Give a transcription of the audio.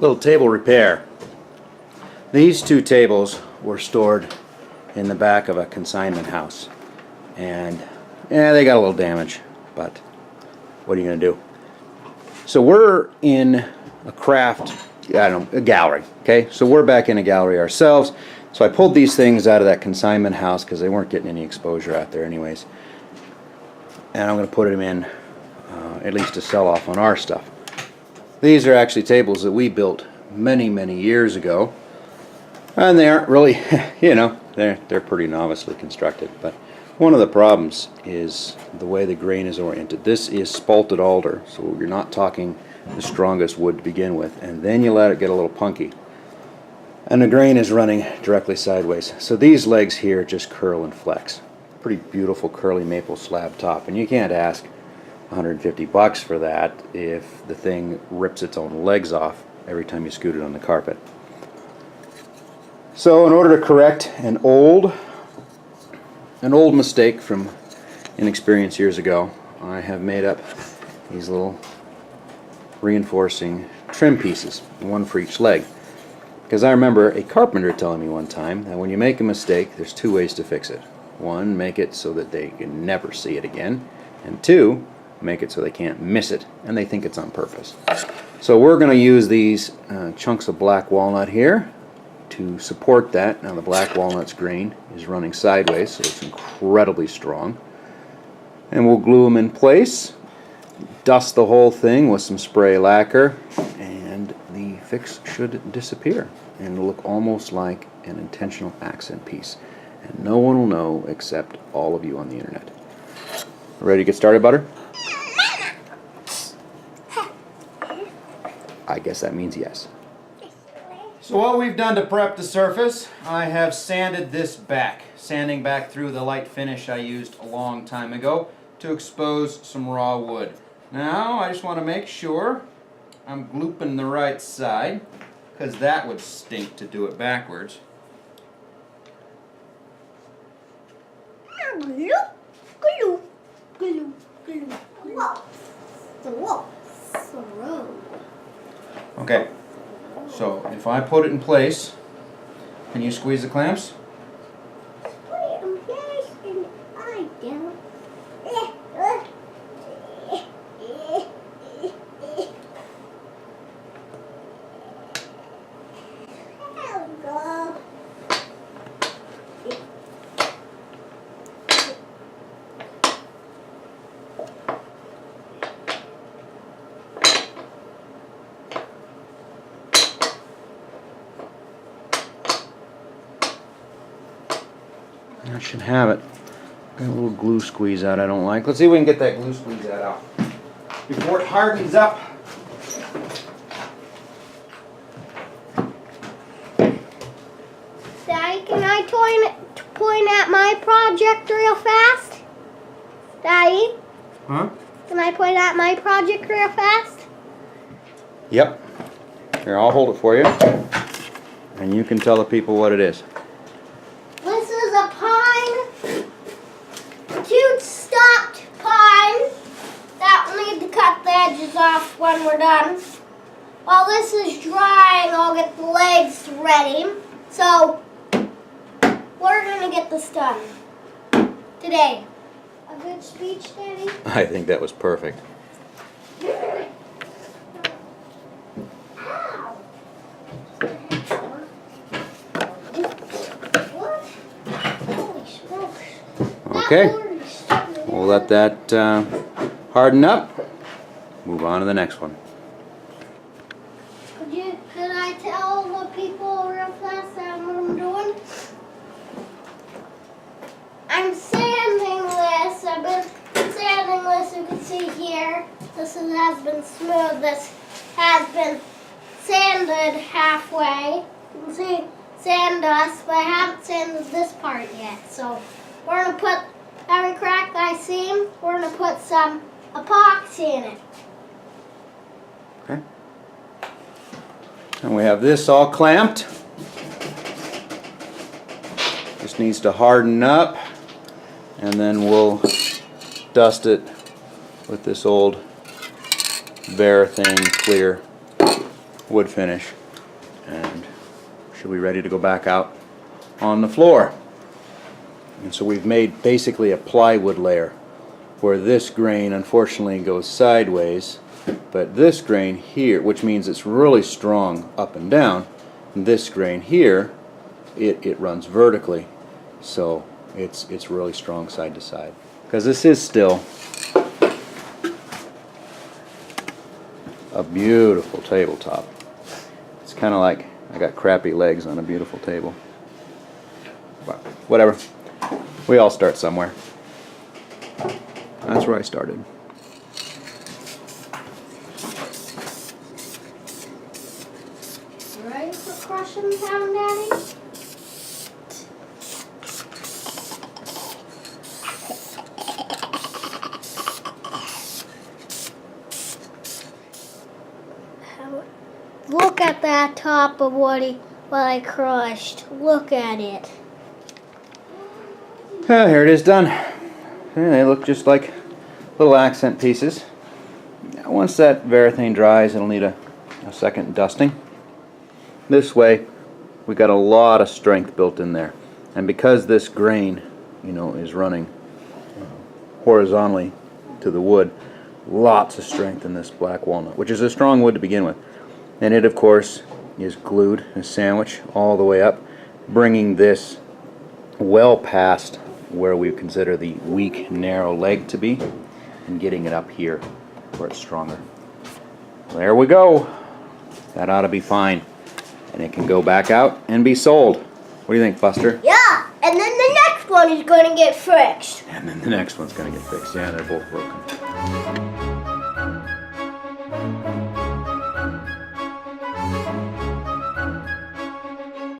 Little table repair. These two tables were stored in the back of a consignment house, and yeah, they got a little damage, but what are you going to do? So we're in a craft, a gallery, okay? So we're back in a gallery ourselves. So I pulled these things out of that consignment house because they weren't getting any exposure out there anyways. And I'm going to put them in at least to sell off on our stuff. These are actually tables that we built many, many years ago. And they aren't really, you know, they're pretty novicely constructed. But one of the problems is the way the grain is oriented. This is spalted alder, so you're not talking the strongest wood to begin with. And then you let it get a little punky. And the grain is running directly sideways. So these legs here just curl and flex. Pretty beautiful curly maple slab top. And you can't ask $150 for that if the thing rips its own legs off every time you scoot it on the carpet. So in order to correct an old mistake from inexperience years ago, I have made up these little reinforcing trim pieces, one for each leg. Because I remember a carpenter telling me one time that when you make a mistake, there's two ways to fix it. One, make it so that they can never see it again, and two, make it so they can't miss it and they think it's on purpose. So we're going to use these chunks of black walnut here to support that. Now the black walnut's grain is running sideways, so it's incredibly strong. And we'll glue them in place, dust the whole thing with some spray lacquer, and the fix should disappear and it'll look almost like an intentional accent piece. And no one will know except all of you on the internet. Ready to get started, Butter? I guess that means yes. So what we've done to prep the surface, I have sanded this back. Sanding back through the light finish I used a long time ago to expose some raw wood. Now I just want to make sure I'm glooping the right side, because that would stink to do it backwards. Okay, so if I put it in place, can you squeeze the clamps? I should have it. Got a little glue squeeze out I don't like. Let's see if we can get that glue squeeze out before it hardens up. Daddy, can I point at my project real fast? Daddy? Huh? Can I point at my project real fast? Yep. Here, I'll hold it for you. And you can tell the people what it is. This is a pine, two-stopped pine that we'll need to cut the edges off when we're done. While this is drying, I'll get the legs ready. So, we're going to get this done today. A good speech, Daddy? I think that was perfect. Okay, we'll let that harden up. Move on to the next one. Could I tell the people real fast what I'm doing? I'm sanding this. I've been sanding this. You can see here. This has been smooth. This has been sanded halfway. You can see sandust, but I haven't sanded this part yet. So we're going to put every crack that I see, we're going to put some epoxy in it. Okay. And we have this all clamped. This needs to harden up, and then we'll dust it with this old Varathane clear wood finish, and should be ready to go back out on the floor. And so we've made basically a plywood layer where this grain unfortunately goes sideways, but this grain here, which means it's really strong up and down, and this grain here, it runs vertically, so it's really strong side to side. Because this is still a beautiful tabletop. It's kind of like I got crappy legs on a beautiful table. But whatever. We all start somewhere. That's where I started. Ready for crushing down, Daddy? Look at that top of what I crushed. Look at it. Here it is done. And they look just like little accent pieces. Once that varathane dries, it'll need a second dusting. This way, we got a lot of strength built in there. And because this grain, is running horizontally to the wood, lots of strength in this black walnut, which is a strong wood to begin with. And it, of course, is glued, a sandwich, all the way up, bringing this well past where we consider the weak, narrow leg to be, and getting it up here where it's stronger. There we go. That ought to be fine. And it can go back out and be sold. What do you think, Buster? Yeah, and then the next one is going to get fixed. And then the next one's going to get fixed. Yeah, they're both broken.